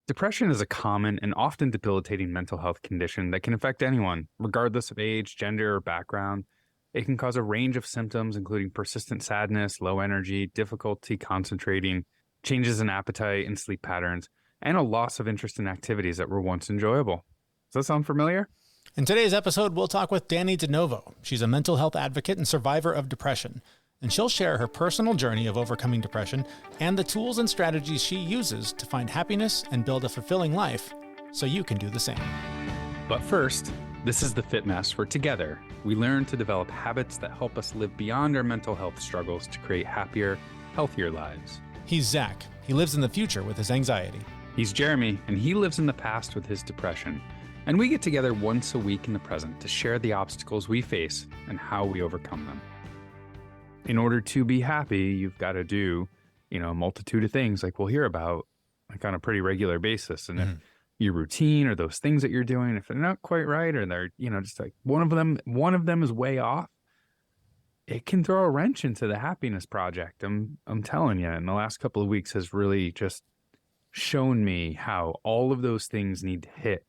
Depression is a common and often debilitating mental health condition that can affect anyone, regardless of age, gender, or background. It can cause a range of symptoms, including persistent sadness, low energy, difficulty concentrating, changes in appetite and sleep patterns, and a loss of interest in activities that were once enjoyable. Does that sound familiar? In today's episode, we'll talk with Dannie De Novo. She's a mental health advocate and survivor of depression, and she'll share her personal journey of overcoming depression and the tools and strategies she uses to find happiness and build a fulfilling life so you can do the same. But first, this is the Fit Mess, where together we learn to develop habits that help us live beyond our mental health struggles to create happier, healthier lives. He's Zach. He lives in the future with his anxiety. He's Jeremy, and he lives in the past with his depression. And we get together once a week in the present to share the obstacles we face and how we overcome them. In order to be happy, you've got to do, a multitude of things like we'll hear about like on a pretty regular basis. And if your routine or those things that you're doing, if they're not quite right, or they're, just like one of them is way off, it can throw a wrench into the happiness project. I'm telling you, and the last couple of weeks has really just shown me how all of those things need to hit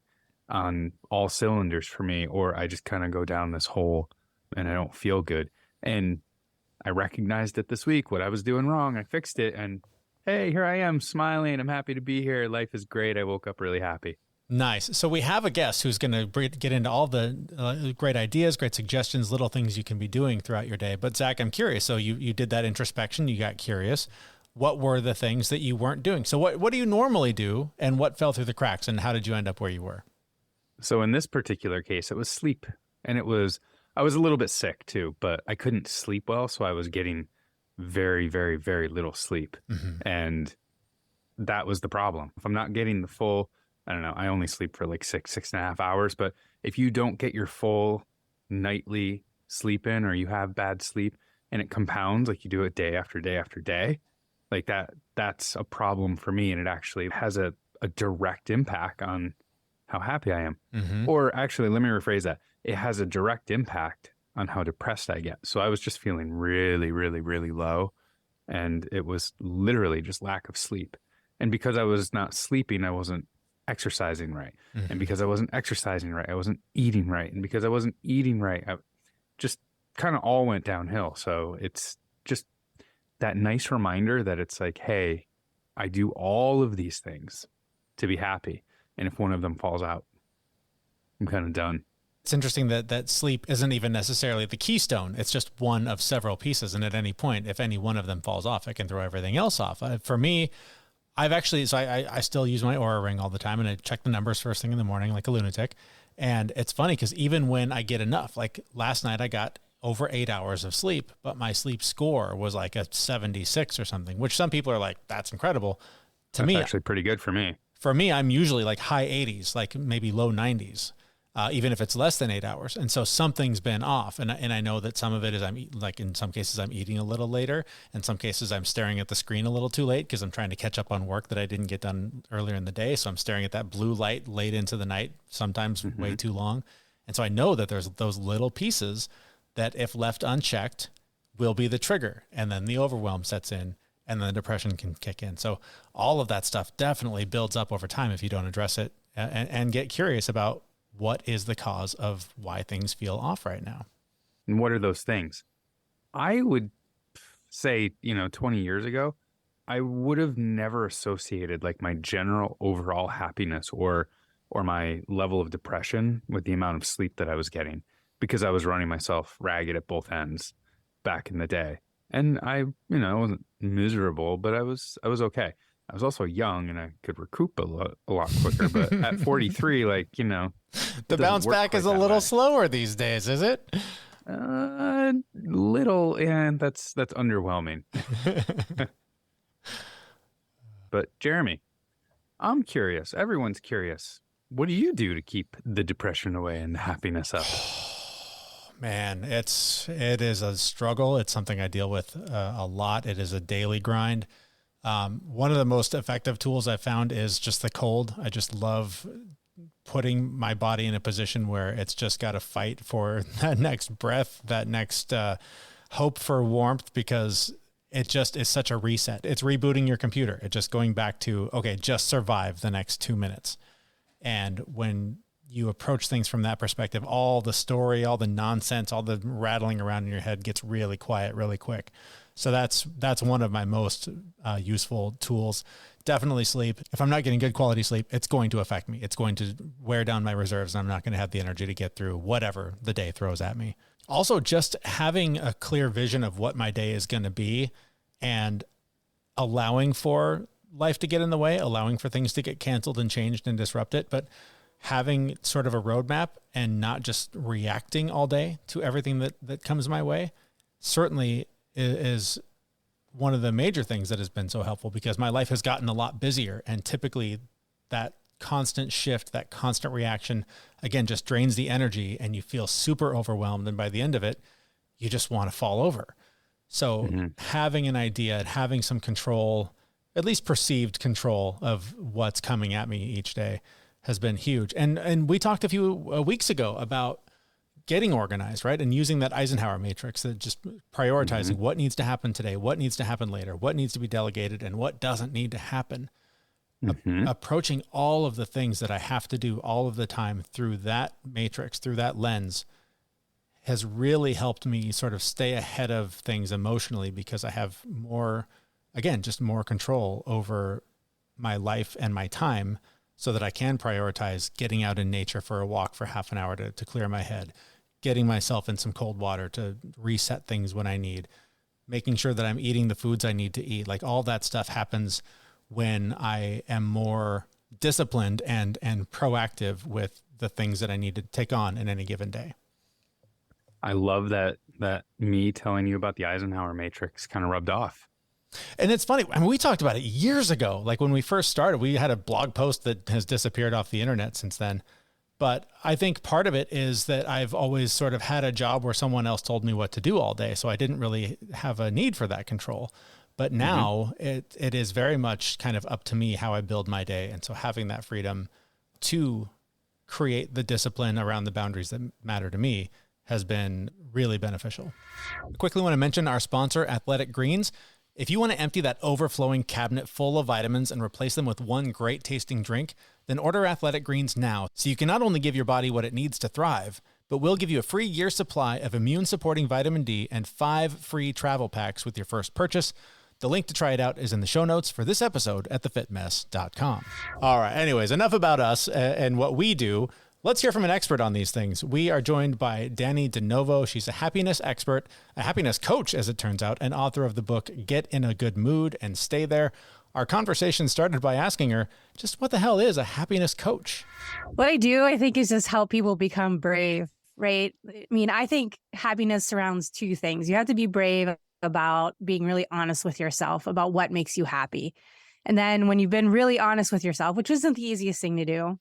on all cylinders for me, or I just kind of go down this hole and I don't feel good. And I recognized it this week, what I was doing wrong. I fixed it, and hey, here I am smiling. I'm happy to be here. Life is great. I woke up really happy. Nice. So we have a guest who's going to get into all the great ideas, great suggestions, little things you can be doing throughout your day. But Zach, I'm curious. So you did that introspection. You got curious. What were the things that you weren't doing? So what do you normally do, and what fell through the cracks, and how did you end up where you were? So in this particular case, it was sleep. And I was a little bit sick too, but I couldn't sleep well. So I was getting very, very, very little sleep. And that was the problem. If I'm not getting the full, I don't know, I only sleep for like 6.5 hours. But if you don't get your full nightly sleep in, or you have bad sleep and it compounds, like you do it day after day after day, like that's a problem for me. And it actually has a direct impact on how happy I am. Or actually, let me rephrase that. It has a direct impact on how depressed I get. So I was just feeling really, really, really low. And it was literally just lack of sleep. And because I was not sleeping, I wasn't exercising right. And because I wasn't exercising right, I wasn't eating right. And because I wasn't eating right, I just kind of all went downhill. So it's just that nice reminder that it's like, hey, I do all of these things to be happy. And if one of them falls out, I'm kind of done. It's interesting that sleep isn't even necessarily the keystone. It's just one of several pieces. And at any point, if any one of them falls off, it can throw everything else off. For me, I still use my Oura Ring all the time, and I check the numbers first thing in the morning like a lunatic. And it's funny because even when I get enough, like last night I got over 8 hours of sleep, but my sleep score was like a 76 or something, which some people are like, that's incredible. That's actually pretty good for me. For me, I'm usually like high 80s, like maybe low 90s, even if it's less than 8 hours. And so something's been off. And I know that some of it is in some cases I'm eating a little later. In some cases I'm staring at the screen a little too late because I'm trying to catch up on work that I didn't get done earlier in the day. So I'm staring at that blue light late into the night, sometimes way too long. And so I know that there's those little pieces that if left unchecked will be the trigger. And then the overwhelm sets in. And then the depression can kick in. So all of that stuff definitely builds up over time if you don't address it and get curious about what is the cause of why things feel off right now. And what are those things? I would say, 20 years ago, I would have never associated like my general overall happiness or my level of depression with the amount of sleep that I was getting, because I was running myself ragged at both ends back in the day. And I wasn't miserable, but I was okay. I was also young and I could recoup a lot quicker. But at 43, the bounce back is a little slower these days, is it? Little, and that's underwhelming. But Jeremy, I'm curious. Everyone's curious. What do you do to keep the depression away and the happiness up? Man, it is a struggle. It's something I deal with a lot. It is a daily grind. One of the most effective tools I've found is just the cold. I just love putting my body in a position where it's just got to fight for that next breath, that next hope for warmth, because it just is such a reset. It's rebooting your computer. It's just going back to, okay, just survive the next 2 minutes. And when you approach things from that perspective, all the story, all the nonsense, all the rattling around in your head gets really quiet really quick. So that's one of my most useful tools. Definitely sleep. If I'm not getting good quality sleep, it's going to affect me. It's going to wear down my reserves, and I'm not going to have the energy to get through whatever the day throws at me. Also, just having a clear vision of what my day is going to be and allowing for life to get in the way, allowing for things to get canceled and changed and disrupt it, but having sort of a roadmap and not just reacting all day to everything that comes my way certainly is one of the major things that has been so helpful, because my life has gotten a lot busier, and typically that constant shift, that constant reaction, again, just drains the energy and you feel super overwhelmed. And by the end of it, you just want to fall over. So having an idea and having some control, at least perceived control of what's coming at me each day, has been huge. And we talked a few weeks ago about getting organized, right? And using that Eisenhower matrix, that just prioritizing what needs to happen today, what needs to happen later, what needs to be delegated, and what doesn't need to happen. Approaching all of the things that I have to do all of the time through that matrix, through that lens, has really helped me sort of stay ahead of things emotionally, because I have more, again, just more control over my life and my time, so that I can prioritize getting out in nature for a walk for half an hour to clear my head, getting myself in some cold water to reset things when I need, making sure that I'm eating the foods I need to eat. Like, all that stuff happens when I am more disciplined and proactive with the things that I need to take on in any given day. I love that me telling you about the Eisenhower matrix kind of rubbed off. And it's funny. I mean, we talked about it years ago. Like, when we first started, we had a blog post that has disappeared off the internet since then. But I think part of it is that I've always sort of had a job where someone else told me what to do all day. So I didn't really have a need for that control. But now it is very much kind of up to me how I build my day. And so having that freedom to create the discipline around the boundaries that matter to me has been really beneficial. I quickly want to mention our sponsor, Athletic Greens. If you want to empty that overflowing cabinet full of vitamins and replace them with one great tasting drink, then order Athletic Greens now, so you can not only give your body what it needs to thrive, but we'll give you a free year supply of immune-supporting vitamin D and 5 free travel packs with your first purchase. The link to try it out is in the show notes for this episode at thefitmess.com. All right, anyways, enough about us and what we do. Let's hear from an expert on these things. We are joined by Dannie De Novo. She's a happiness expert, a happiness coach, as it turns out, and author of the book, Get in a Good Mood and Stay There. Our conversation started by asking her, just what the hell is a happiness coach? What I do, I think, is just help people become brave, right? I mean, I think happiness surrounds two things. You have to be brave about being really honest with yourself about what makes you happy. And then when you've been really honest with yourself, which isn't the easiest thing to do,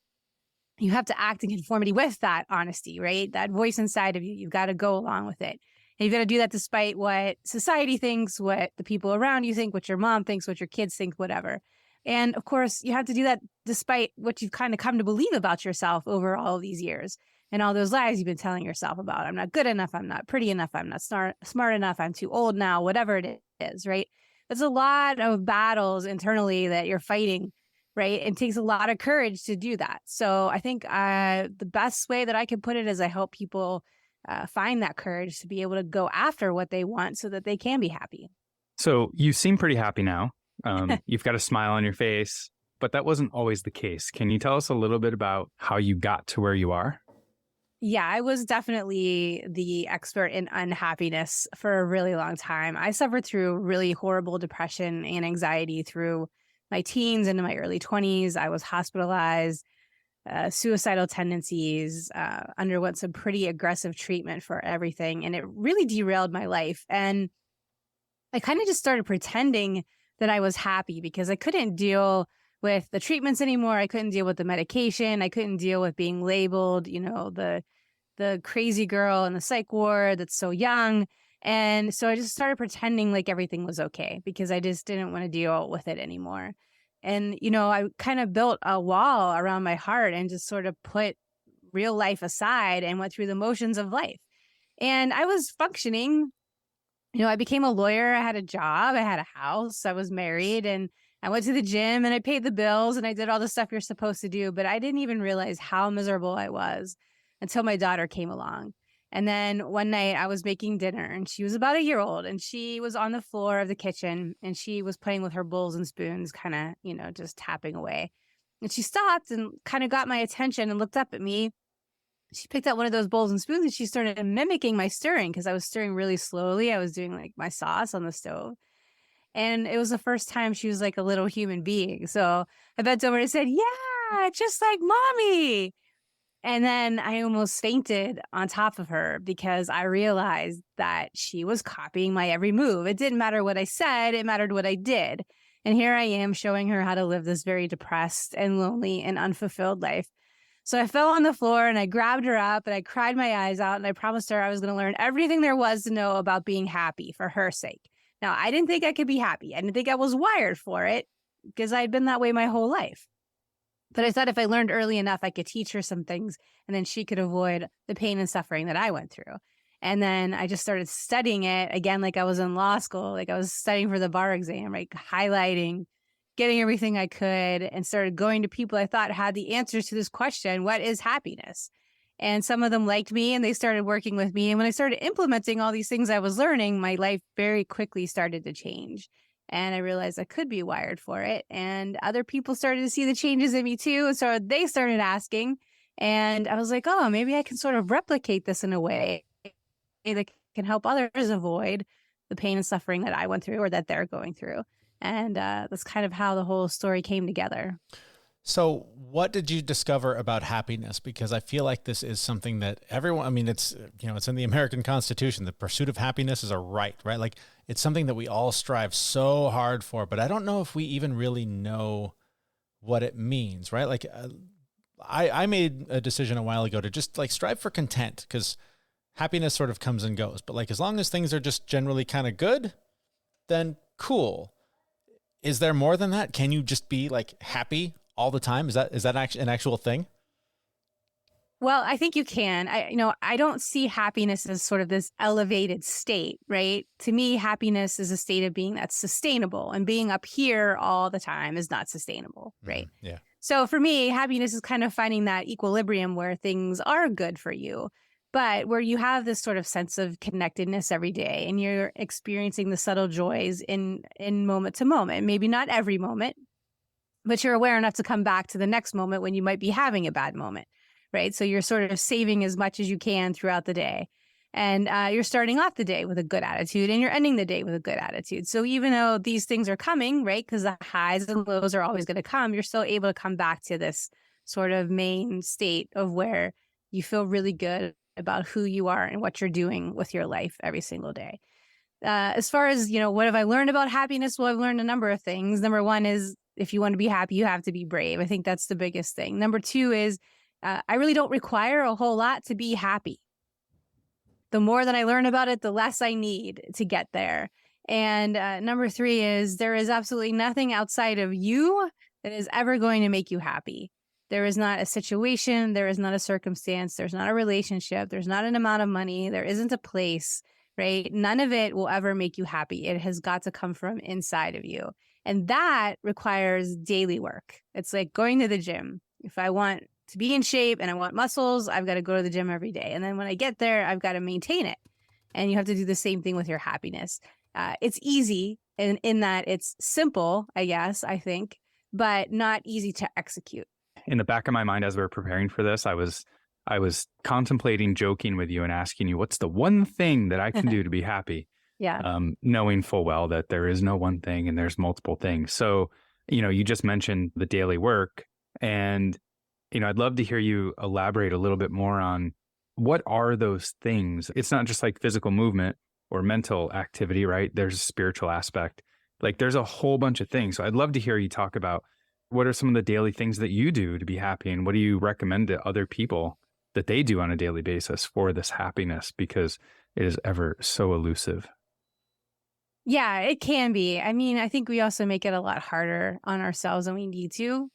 you have to act in conformity with that honesty, right? That voice inside of you, you've got to go along with it. And you've got to do that despite what society thinks, what the people around you think, what your mom thinks, what your kids think, whatever. And of course, you have to do that despite what you've kind of come to believe about yourself over all of these years and all those lies you've been telling yourself about. I'm not good enough. I'm not pretty enough. I'm not smart enough. I'm too old now, whatever it is, right? There's a lot of battles internally that you're fighting, right? It takes a lot of courage to do that. So I think the best way that I can put it is I help people find that courage to be able to go after what they want so that they can be happy. So you seem pretty happy now. You've got a smile on your face, but that wasn't always the case. Can you tell us a little bit about how you got to where you are? Yeah, I was definitely the expert in unhappiness for a really long time. I suffered through really horrible depression and anxiety through my teens into my early 20s. I was hospitalized, suicidal tendencies, underwent some pretty aggressive treatment for everything. And it really derailed my life. And I kind of just started pretending that I was happy because I couldn't deal with the treatments anymore. I couldn't deal with the medication. I couldn't deal with being labeled, the crazy girl in the psych ward that's so young. And so I just started pretending like everything was okay because I just didn't want to deal with it anymore. And, I kind of built a wall around my heart and just sort of put real life aside and went through the motions of life. And I was functioning I became a lawyer. I had a job. I had a house. I was married, and I went to the gym and I paid the bills and I did all the stuff you're supposed to do. But I didn't even realize how miserable I was until my daughter came along. And then one night I was making dinner and she was about a year old and she was on the floor of the kitchen and she was playing with her bowls and spoons, kind of, just tapping away. And she stopped and kind of got my attention and looked up at me. She picked up one of those bowls and spoons and she started mimicking my stirring because I was stirring really slowly. I was doing like my sauce on the stove. And it was the first time she was like a little human being. So I bent over and said, "Yeah, just like mommy." And then I almost fainted on top of her because I realized that she was copying my every move. It didn't matter what I said, it mattered what I did. And here I am showing her how to live this very depressed and lonely and unfulfilled life. So I fell on the floor and I grabbed her up and I cried my eyes out and I promised her I was going to learn everything there was to know about being happy for her sake. Now, I didn't think I could be happy. I didn't think I was wired for it because I had been that way my whole life. But I thought if I learned early enough, I could teach her some things and then she could avoid the pain and suffering that I went through. And then I just started studying it again, like I was in law school, like I was studying for the bar exam, right? Highlighting, getting everything I could, and started going to people I thought had the answers to this question: what is happiness? And some of them liked me and they started working with me. And when I started implementing all these things I was learning, my life very quickly started to change. And I realized I could be wired for it. And other people started to see the changes in me too. And so they started asking. And I was like, oh, maybe I can sort of replicate this in a way that can help others avoid the pain and suffering that I went through or that they're going through. And that's kind of how the whole story came together. So what did you discover about happiness? Because I feel like this is something that everyone, I mean, it's in the American Constitution. The pursuit of happiness is a right? Like it's something that we all strive so hard for, but I don't know if we even really know what it means, right? Like I made a decision a while ago to just like strive for content, because happiness sort of comes and goes. But like, as long as things are just generally kind of good, then cool. Is there more than that? Can you just be like happy all the time? Is that actually an actual thing? Well, I think you can. I don't see happiness as sort of this elevated state, right? To me, happiness is a state of being that's sustainable, and being up here all the time is not sustainable, right? Mm-hmm. Yeah. So for me, happiness is kind of finding that equilibrium where things are good for you, but where you have this sort of sense of connectedness every day and you're experiencing the subtle joys in moment to moment. Maybe not every moment, but you're aware enough to come back to the next moment when you might be having a bad moment, right? So you're sort of saving as much as you can throughout the day. And you're starting off the day with a good attitude and you're ending the day with a good attitude. So even though these things are coming, right, because the highs and lows are always going to come, you're still able to come back to this sort of main state of where you feel really good about who you are and what you're doing with your life every single day. As far as, what have I learned about happiness? Well, I've learned a number of things. Number one is, if you want to be happy, you have to be brave. I think that's the biggest thing. Number two is, I really don't require a whole lot to be happy. The more that I learn about it, the less I need to get there. And number three is, there is absolutely nothing outside of you that is ever going to make you happy. There is not a situation, there is not a circumstance, there's not a relationship, there's not an amount of money, there isn't a place, right? None of it will ever make you happy. It has got to come from inside of you. And that requires daily work. It's like going to the gym. If I want to be in shape and I want muscles, I've got to go to the gym every day. And then when I get there, I've got to maintain it. And you have to do the same thing with your happiness. It's easy in that it's simple, I think, but not easy to execute. In the back of my mind, as we were preparing for this, I was contemplating joking with you and asking you, what's the one thing that I can do to be happy? Yeah. Knowing full well that there is no one thing and there's multiple things. So, you just mentioned the daily work, and, I'd love to hear you elaborate a little bit more on what are those things. It's not just like physical movement or mental activity, right? There's a spiritual aspect. Like there's a whole bunch of things. So I'd love to hear you talk about what are some of the daily things that you do to be happy, and what do you recommend to other people that they do on a daily basis for this happiness, because it is ever so elusive. Yeah, it can be. I mean, I think we also make it a lot harder on ourselves than we need to,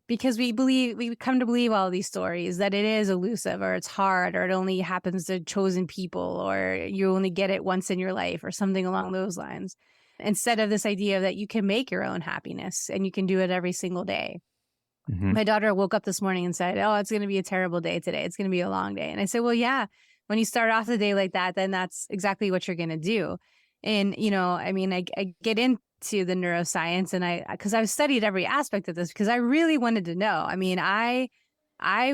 because we come to believe all these stories that it is elusive or it's hard or it only happens to chosen people or you only get it once in your life or something along those lines. Instead of this idea that you can make your own happiness and you can do it every single day. Mhm. My daughter woke up this morning and said, "Oh, it's going to be a terrible day today. It's going to be a long day." And I said, "Well, yeah, when you start off the day like that, then that's exactly what you're going to do." And, I mean, I get into the neuroscience and because I've studied every aspect of this because I really wanted to know. I mean, I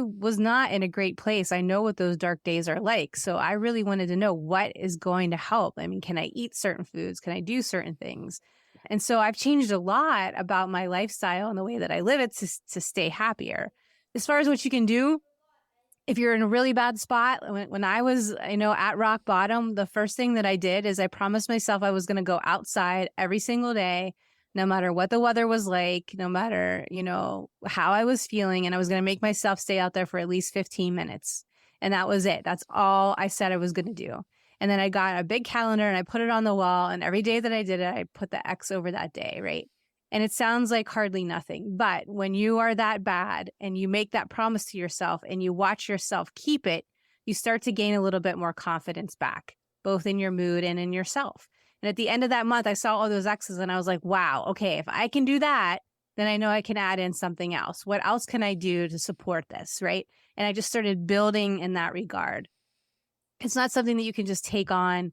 was not in a great place. I know what those dark days are like. So I really wanted to know what is going to help. I mean, can I eat certain foods? Can I do certain things? And so I've changed a lot about my lifestyle and the way that I live it to stay happier. As far as what you can do, if you're in a really bad spot, when I was, at rock bottom, the first thing that I did is I promised myself I was going to go outside every single day, no matter what the weather was like, no matter, how I was feeling. And I was going to make myself stay out there for at least 15 minutes. And that was it. That's all I said I was going to do. And then I got a big calendar and I put it on the wall. And every day that I did it, I put the X over that day, right? And it sounds like hardly nothing. But when you are that bad and you make that promise to yourself and you watch yourself keep it, you start to gain a little bit more confidence back, both in your mood and in yourself. And at the end of that month, I saw all those X's and I was like, wow, okay, if I can do that, then I know I can add in something else. What else can I do to support this, right? And I just started building in that regard. It's not something that you can just take on,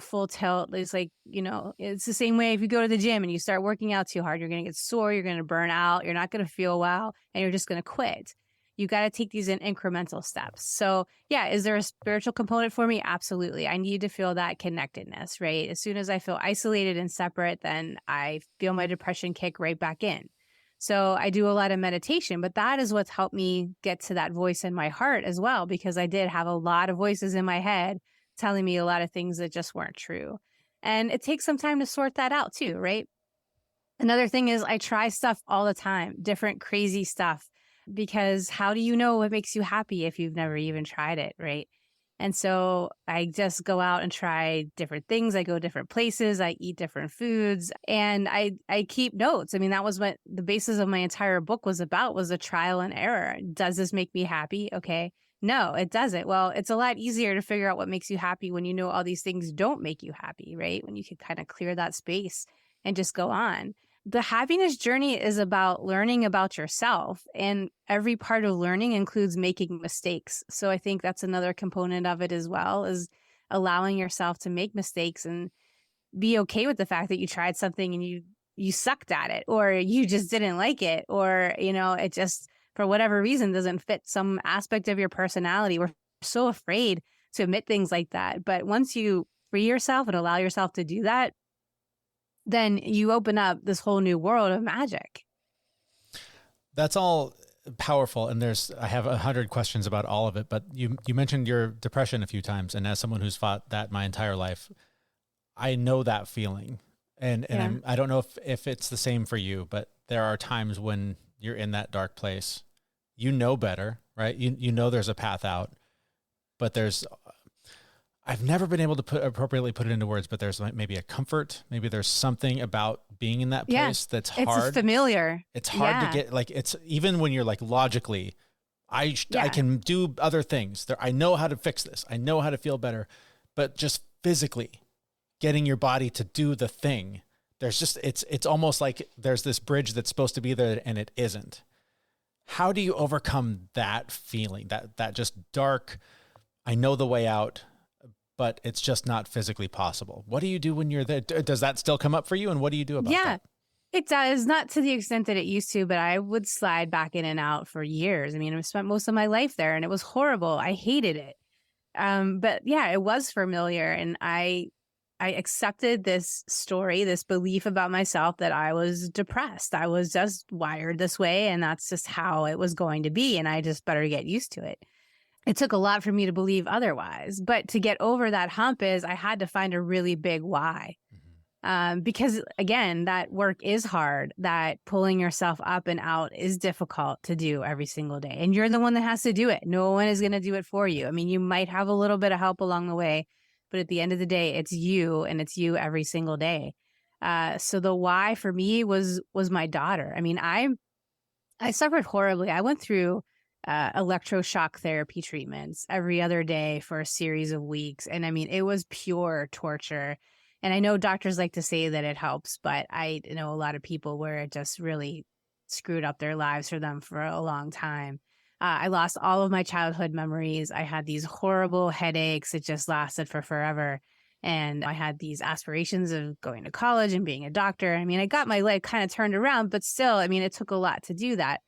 full tilt. It's like, it's the same way if you go to the gym and you start working out too hard, you're going to get sore, you're going to burn out, you're not going to feel well, and you're just going to quit. You got to take these in incremental steps. So yeah, is there a spiritual component for me? Absolutely. I need to feel that connectedness, right? As soon as I feel isolated and separate, then I feel my depression kick right back in. So I do a lot of meditation, but that is what's helped me get to that voice in my heart as well, because I did have a lot of voices in my head telling me a lot of things that just weren't true. And it takes some time to sort that out too, right? Another thing is I try stuff all the time, different crazy stuff, because how do you know what makes you happy if you've never even tried it, right? And so I just go out and try different things. I go different places. I eat different foods and I keep notes. I mean, that was what the basis of my entire book was about, was a trial and error. Does this make me happy? Okay. No, it doesn't. Well, it's a lot easier to figure out what makes you happy when you know all these things don't make you happy, right? When you can kind of clear that space and just go on. The happiness journey is about learning about yourself, and every part of learning includes making mistakes. So I think that's another component of it as well, is allowing yourself to make mistakes and be okay with the fact that you tried something and you sucked at it, or you just didn't like it, or it just for whatever reason doesn't fit some aspect of your personality. We're so afraid to admit things like that. But once you free yourself and allow yourself to do that, then you open up this whole new world of magic. That's all powerful. And I have 100 questions about all of it, but you mentioned your depression a few times. And as someone who's fought that my entire life, I know that feeling. And Yeah. I don't know if it's the same for you, but there are times when you're in that dark place, you know better, right? You know there's a path out, but I've never been able to appropriately put it into words, but there's maybe a comfort. Maybe there's something about being in that place that's hard. It's familiar. It's hard to get, like, it's even when you're like logically, I can do other things. I know how to fix this. I know how to feel better, but just physically getting your body to do the thing, there's just, it's almost like there's this bridge that's supposed to be there and it isn't. How do you overcome that feeling, that just dark, I know the way out, but it's just not physically possible? What do you do when you're there? Does that still come up for you? And what do you do about that? It does, not to the extent that it used to, but I would slide back in and out for years. I mean, I spent most of my life there and it was horrible. I hated it. But yeah, it was familiar. And I accepted this story, this belief about myself that I was depressed. I was just wired this way and that's just how it was going to be. And I just better get used to it. It took a lot for me to believe otherwise, but to get over that hump is I had to find a really big why. Because again, that work is hard, that pulling yourself up and out is difficult to do every single day. And you're the one that has to do it. No one is going to do it for you. I mean, you might have a little bit of help along the way, but at the end of the day, it's you and it's you every single day. So the why for me was my daughter. I mean, I suffered horribly. I went through electroshock therapy treatments every other day for a series of weeks. And I mean, it was pure torture. And I know doctors like to say that it helps, but I know a lot of people where it just really screwed up their lives for them for a long time. I lost all of my childhood memories. I had these horrible headaches. It just lasted for forever. And I had these aspirations of going to college and being a doctor. I mean, I got my life kind of turned around, but still, I mean, it took a lot to do that.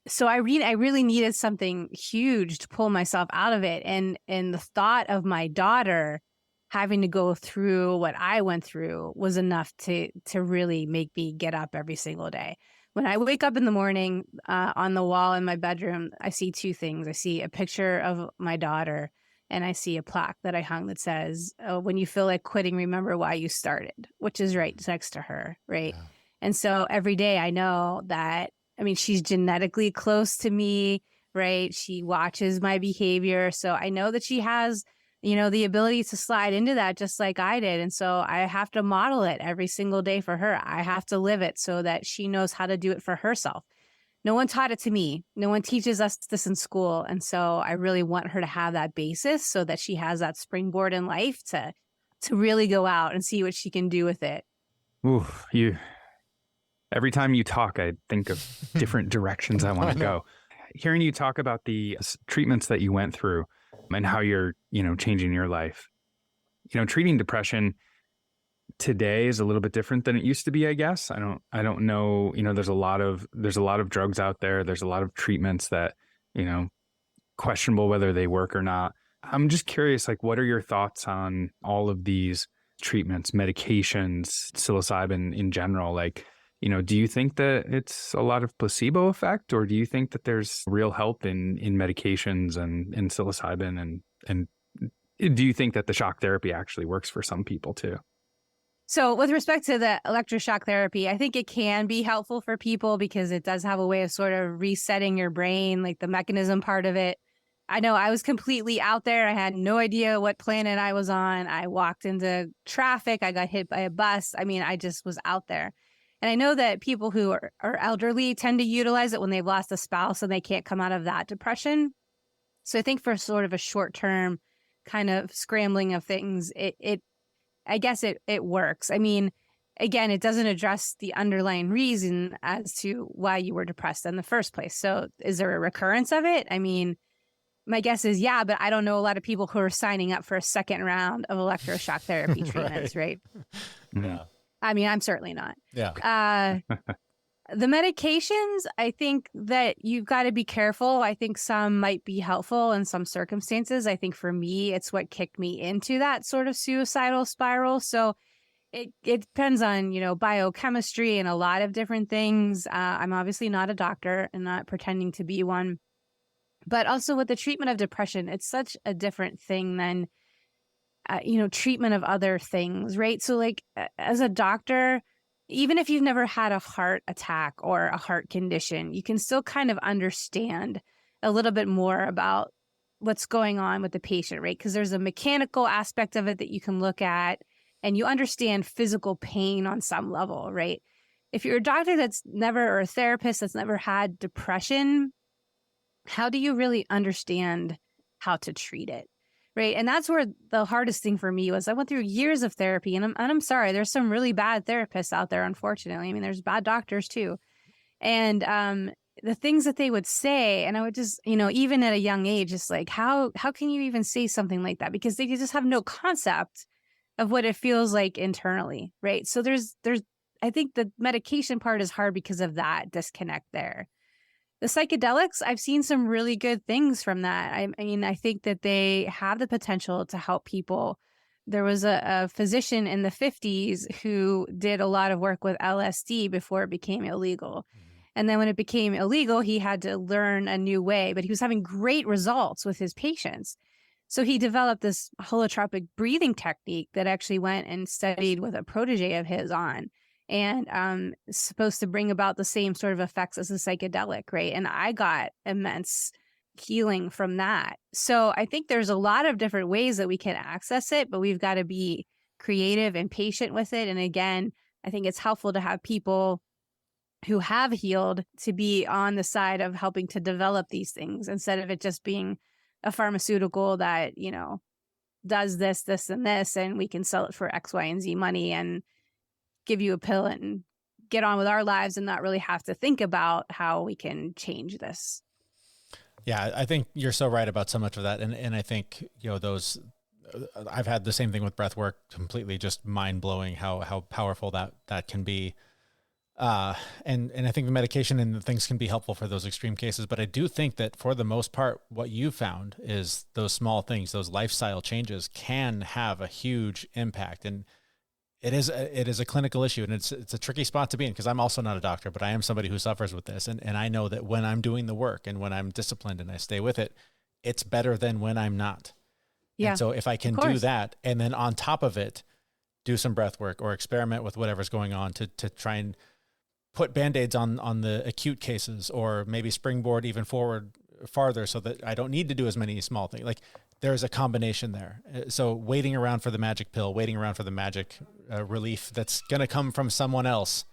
So I really needed something huge to pull myself out of it. And the thought of my daughter having to go through what I went through was enough to really make me get up every single day. When I wake up in the morning, on the wall in my bedroom, I see two things. I see a picture of my daughter, and I see a plaque that I hung that says, "Oh, when you feel like quitting, remember why you started," which is right next to her, right? Yeah. And so every day I know that, I mean, she's genetically close to me, right? She watches my behavior. So I know that she has, the ability to slide into that just like I did. And so I have to model it every single day for her. I have to live it so that she knows how to do it for herself. No one taught it to me. No one teaches us this in school. And so I really want her to have that basis so that she has that springboard in life to really go out and see what she can do with it. Ooh, every time you talk, I think of different directions I want to go. Hearing you talk about the treatments that you went through and how you're, changing your life. Treating depression today is a little bit different than it used to be, I guess. I don't know, there's a lot of drugs out there. There's a lot of treatments that, questionable whether they work or not. I'm just curious, like, what are your thoughts on all of these treatments, medications, psilocybin in general? Like, do you think that it's a lot of placebo effect, or do you think that there's real help in medications and psilocybin, and do you think that the shock therapy actually works for some people too? So with respect to the electroshock therapy, I think it can be helpful for people because it does have a way of sort of resetting your brain, like the mechanism part of it. I know I was completely out there. I had no idea what planet I was on. I walked into traffic. I got hit by a bus. I mean, I just was out there. And I know that people who are elderly tend to utilize it when they've lost a spouse and they can't come out of that depression. So I think for sort of a short term kind of scrambling of things, I guess it works. I mean, again, it doesn't address the underlying reason as to why you were depressed in the first place. So is there a recurrence of it? I mean, my guess is yeah, but I don't know a lot of people who are signing up for a second round of electroshock therapy treatments, right? Yeah. I mean, I'm certainly not. Yeah. The medications, I think that you've got to be careful. I think some might be helpful in some circumstances. I think for me, it's what kicked me into that sort of suicidal spiral. So it depends on, biochemistry and a lot of different things. I'm obviously not a doctor and not pretending to be one. But also with the treatment of depression, it's such a different thing than, treatment of other things, right? So like as a doctor, even if you've never had a heart attack or a heart condition, you can still kind of understand a little bit more about what's going on with the patient, right? Because there's a mechanical aspect of it that you can look at and you understand physical pain on some level, right? If you're a doctor that's never, or a therapist that's never had depression, how do you really understand how to treat it? Right. And that's where the hardest thing for me was. I went through years of therapy and I'm sorry, there's some really bad therapists out there, unfortunately. I mean, there's bad doctors too. And the things that they would say, and I would just, even at a young age, it's like, how can you even say something like that? Because they just have no concept of what it feels like internally. Right. So I think the medication part is hard because of that disconnect there. The psychedelics, I've seen some really good things from that. I mean, I think that they have the potential to help people. There was a physician in the 50s who did a lot of work with LSD before it became illegal. And then when it became illegal, he had to learn a new way, but he was having great results with his patients. So he developed this holotropic breathing technique that actually went and studied with a protege of his on. And supposed to bring about the same sort of effects as a psychedelic, right? And I got immense healing from that. So I think there's a lot of different ways that we can access it, but we've got to be creative and patient with it. And again, I think it's helpful to have people who have healed to be on the side of helping to develop these things instead of it just being a pharmaceutical that, does this, this, and this, and we can sell it for X, Y, and Z money and give you a pill and get on with our lives and not really have to think about how we can change this. Yeah, I think you're so right about so much of that. And I think, I've had the same thing with breath work, completely just mind blowing how powerful that can be. And I think the medication and the things can be helpful for those extreme cases. But I do think that for the most part, what you found is those small things, those lifestyle changes can have a huge impact. And it is a clinical issue, and it's a tricky spot to be in, because I'm also not a doctor, but I am somebody who suffers with this. And I know that when I'm doing the work and when I'm disciplined and I stay with it, it's better than when I'm not. Yeah. And so if I can do that, and then on top of it, do some breath work or experiment with whatever's going on to try and put Band-Aids on the acute cases, or maybe springboard even farther so that I don't need to do as many small things. Like, there's a combination there. So waiting around for the magic pill, waiting around for the magic relief that's going to come from someone else,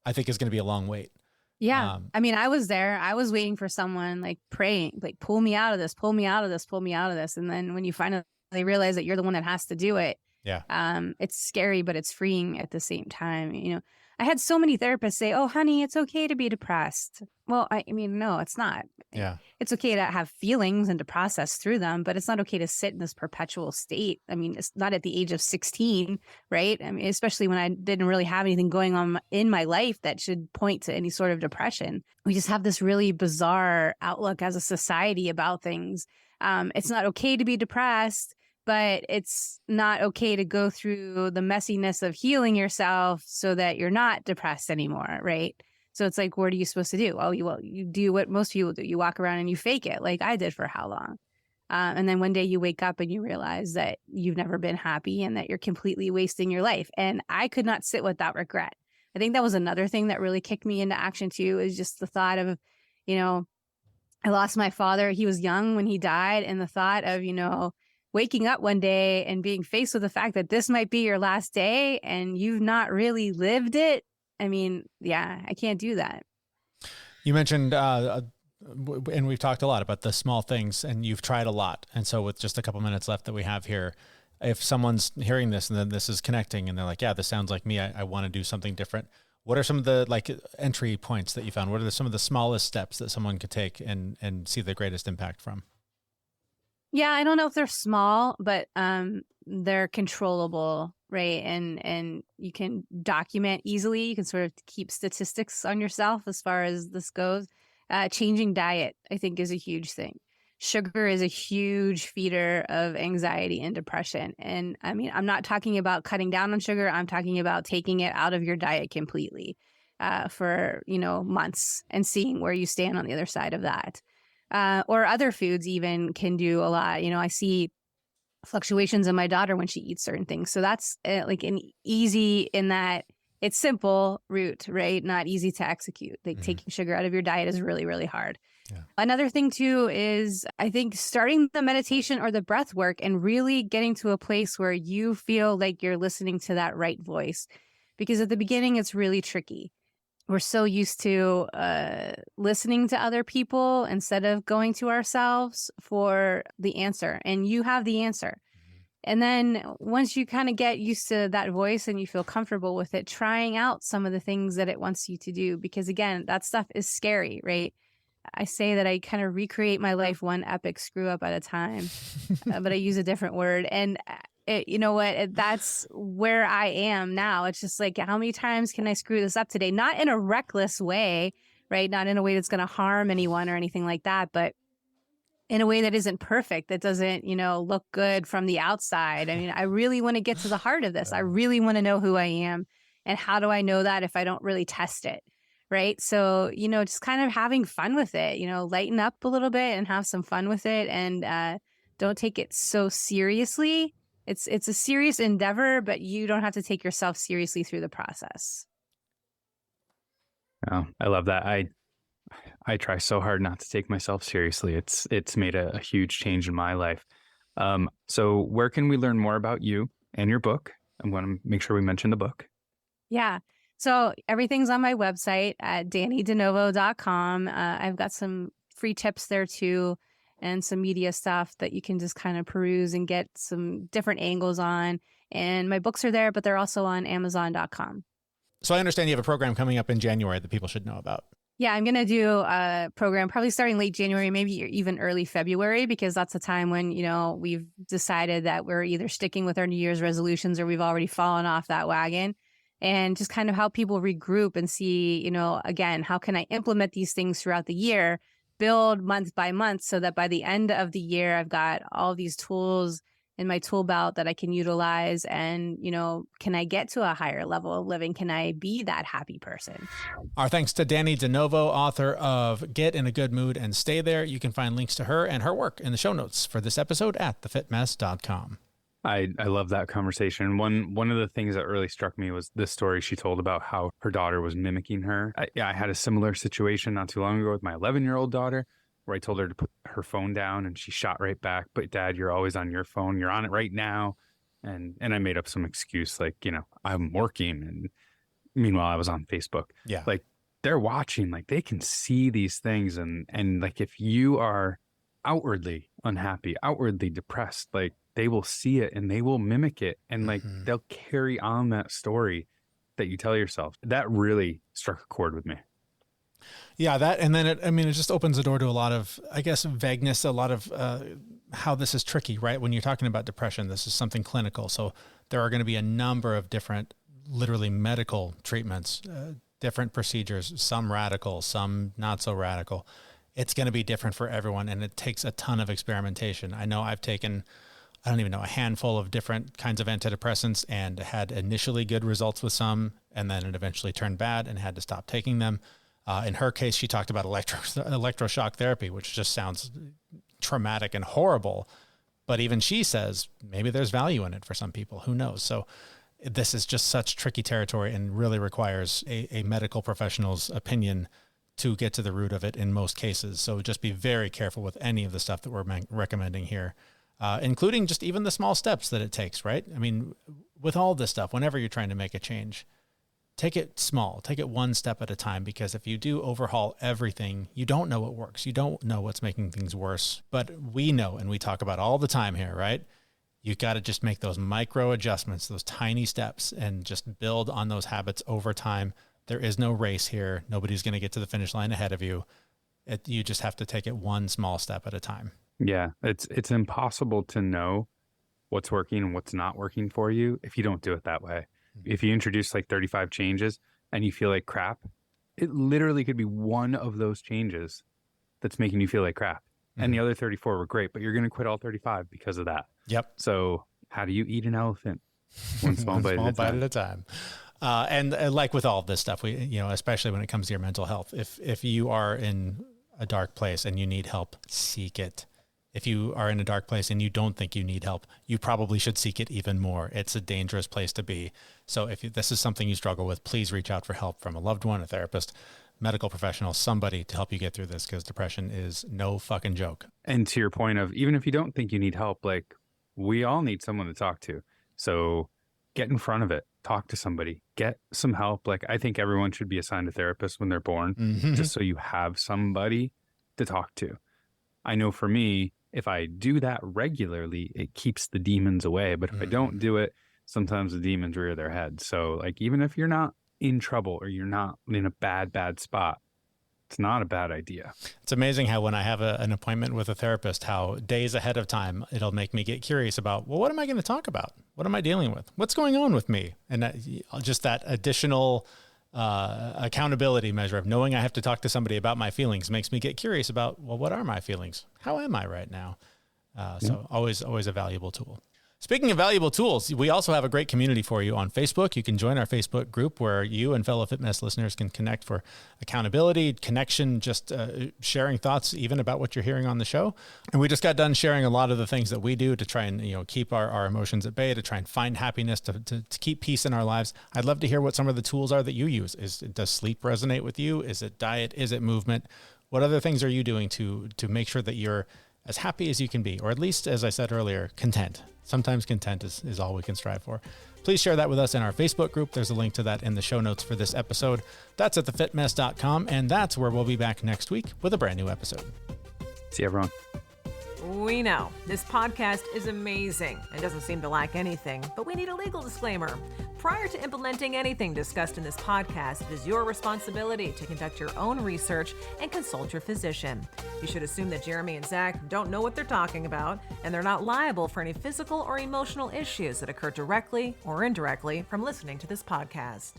I think is going to be a long wait. Yeah. I was there. I was waiting for someone, like, praying, like, pull me out of this, pull me out of this, pull me out of this. And then when you finally realize that you're the one that has to do it, it's scary, but it's freeing at the same time. I had so many therapists say, "Oh, honey, it's okay to be depressed." Well, no, it's not. Yeah. It's okay to have feelings and to process through them, but it's not okay to sit in this perpetual state. It's not at the age of 16, right? Especially when I didn't really have anything going on in my life that should point to any sort of depression. We just have this really bizarre outlook as a society about things. It's not okay to be depressed, but it's not okay to go through the messiness of healing yourself so that you're not depressed anymore, right? So it's like, what are you supposed to do? You do what most people do. You walk around and you fake it, like I did for how long? And then one day you wake up and you realize that you've never been happy and that you're completely wasting your life. And I could not sit with that regret. I think that was another thing that really kicked me into action too, is just the thought of, I lost my father. He was young when he died. And the thought of, waking up one day and being faced with the fact that this might be your last day and you've not really lived it. I can't do that. You mentioned, and we've talked a lot about the small things, and you've tried a lot. And so with just a couple minutes left that we have here, if someone's hearing this and then this is connecting and they're like, yeah, this sounds like me, I want to do something different. What are some of the entry points that you found? What are some of the smallest steps that someone could take and see the greatest impact from? Yeah, I don't know if they're small, but they're controllable, right? And you can document easily. You can sort of keep statistics on yourself as far as this goes. Changing diet, I think, is a huge thing. Sugar is a huge feeder of anxiety and depression. And I'm not talking about cutting down on sugar. I'm talking about taking it out of your diet completely for, months and seeing where you stand on the other side of that. Or other foods even can do a lot. I see fluctuations in my daughter when she eats certain things. So that's like an easy, in that it's simple route, right? Not easy to execute. Like taking sugar out of your diet is really, really hard. Yeah. Another thing too is, I think, starting the meditation or the breath work and really getting to a place where you feel like you're listening to that right voice. Because at the beginning, it's really tricky. We're so used to listening to other people instead of going to ourselves for the answer. And you have the answer. And then once you kind of get used to that voice and you feel comfortable with it, trying out some of the things that it wants you to do. Because again, that stuff is scary, right? I say that I kind of recreate my life one epic screw up at a time, but I use a different word. And you know what? That's where I am now. It's just like, how many times can I screw this up today? Not in a reckless way, right? Not in a way that's going to harm anyone or anything like that, but in a way that isn't perfect, that doesn't, look good from the outside. I really want to get to the heart of this. I really want to know who I am. And how do I know that if I don't really test it? Right. So, just kind of having fun with it, lighten up a little bit and have some fun with it, and don't take it so seriously. It's a serious endeavor, but you don't have to take yourself seriously through the process. Oh, I love that. I try so hard not to take myself seriously. It's made a huge change in my life. So where can we learn more about you and your book? I'm going to make sure we mention the book. Yeah. So everything's on my website at DannieDeNovo.com. I've got some free tips there too, and some media stuff that you can just kind of peruse and get some different angles on. And my books are there, but they're also on Amazon.com. So I understand you have a program coming up in January that people should know about. Yeah, I'm going to do a program probably starting late January, maybe even early February, because that's the time when, we've decided that we're either sticking with our New Year's resolutions or we've already fallen off that wagon, and just kind of help people regroup and see, again, how can I implement these things throughout the year, build month by month so that by the end of the year, I've got all these tools in my tool belt that I can utilize. And, can I get to a higher level of living? Can I be that happy person? Our thanks to Dannie De Novo, author of Get in a Good Mood and Stay There. You can find links to her and her work in the show notes for this episode at thefitmess.com. I love that conversation. One of the things that really struck me was this story she told about how her daughter was mimicking her. I had a similar situation not too long ago with my 11-year-old daughter, where I told her to put her phone down and she shot right back. But Dad, you're always on your phone. You're on it right now. And I made up some excuse like, I'm working. And meanwhile, I was on Facebook. Yeah. Like they're watching, like they can see these things. And like if you are outwardly unhappy, outwardly depressed, like they will see it and they will mimic it. And like they'll carry on that story that you tell yourself. That really struck a chord with me. Yeah, that, and then it just opens the door to a lot of, I guess, vagueness, a lot of how this is tricky, right? When you're talking about depression, this is something clinical. So there are going to be a number of different, literally medical treatments, different procedures, some radical, some not so radical. It's going to be different for everyone, and it takes a ton of experimentation. I know I've taken, I don't even know, a handful of different kinds of antidepressants and had initially good results with some, and then it eventually turned bad and had to stop taking them. In her case, she talked about electroshock therapy, which just sounds traumatic and horrible. But even she says maybe there's value in it for some people. Who knows? So this is just such tricky territory and really requires a medical professional's opinion to get to the root of it in most cases. So just be very careful with any of the stuff that we're recommending here, including just even the small steps that it takes, right? I mean, with all this stuff, whenever you're trying to make a change, take it small, take it one step at a time, because if you do overhaul everything, you don't know what works. You don't know what's making things worse, but we know, and we talk about all the time here, right? You got to just make those micro adjustments, those tiny steps, and just build on those habits over time. There is no race here. Nobody's going to get to the finish line ahead of you. You just have to take it one small step at a time. Yeah. It's impossible to know what's working and what's not working for you if you don't do it that way. If you introduce like 35 changes and you feel like crap, it literally could be one of those changes that's making you feel like crap. And the other 34 were great, but you're going to quit all 35 because of that. Yep. So how do you eat an elephant? One small bite at a time. And like with all of this stuff, we, especially when it comes to your mental health, if you are in a dark place and you need help, seek it. If you are in a dark place and you don't think you need help, you probably should seek it even more. It's a dangerous place to be. So if this is something you struggle with, please reach out for help from a loved one, a therapist, medical professional, somebody to help you get through this, because depression is no fucking joke. And to your point of, even if you don't think you need help, like we all need someone to talk to. So get in front of it, talk to somebody, get some help. Like I think everyone should be assigned a therapist when they're born, just so you have somebody to talk to. I know for me, if I do that regularly, it keeps the demons away. But if I don't do it, sometimes the demons rear their head. So like, even if you're not in trouble or you're not in a bad spot, it's not a bad idea. It's amazing how when I have an appointment with a therapist, how days ahead of time, it'll make me get curious about, well, what am I going to talk about? What am I dealing with? What's going on with me? And just that additional accountability measure of knowing I have to talk to somebody about my feelings makes me get curious about, well, what are my feelings? How am I right now? So always a valuable tool. Speaking of valuable tools, we also have a great community for you on Facebook. You can join our Facebook group where you and fellow FitMess listeners can connect for accountability, connection, just sharing thoughts even about what you're hearing on the show. And we just got done sharing a lot of the things that we do to try and keep our emotions at bay, to try and find happiness, to keep peace in our lives. I'd love to hear what some of the tools are that you use. Does sleep resonate with you? Is it diet? Is it movement? What other things are you doing to make sure that you're as happy as you can be, or at least, as I said earlier, content. Sometimes content is all we can strive for. Please share that with us in our Facebook group. There's a link to that in the show notes for this episode. That's at thefitmess.com, and that's where we'll be back next week with a brand new episode. See you, everyone. We know this podcast is amazing and doesn't seem to lack anything, but we need a legal disclaimer. Prior to implementing anything discussed in this podcast, it is your responsibility to conduct your own research and consult your physician. You should assume that Jeremy and Zach don't know what they're talking about, and they're not liable for any physical or emotional issues that occur directly or indirectly from listening to this podcast.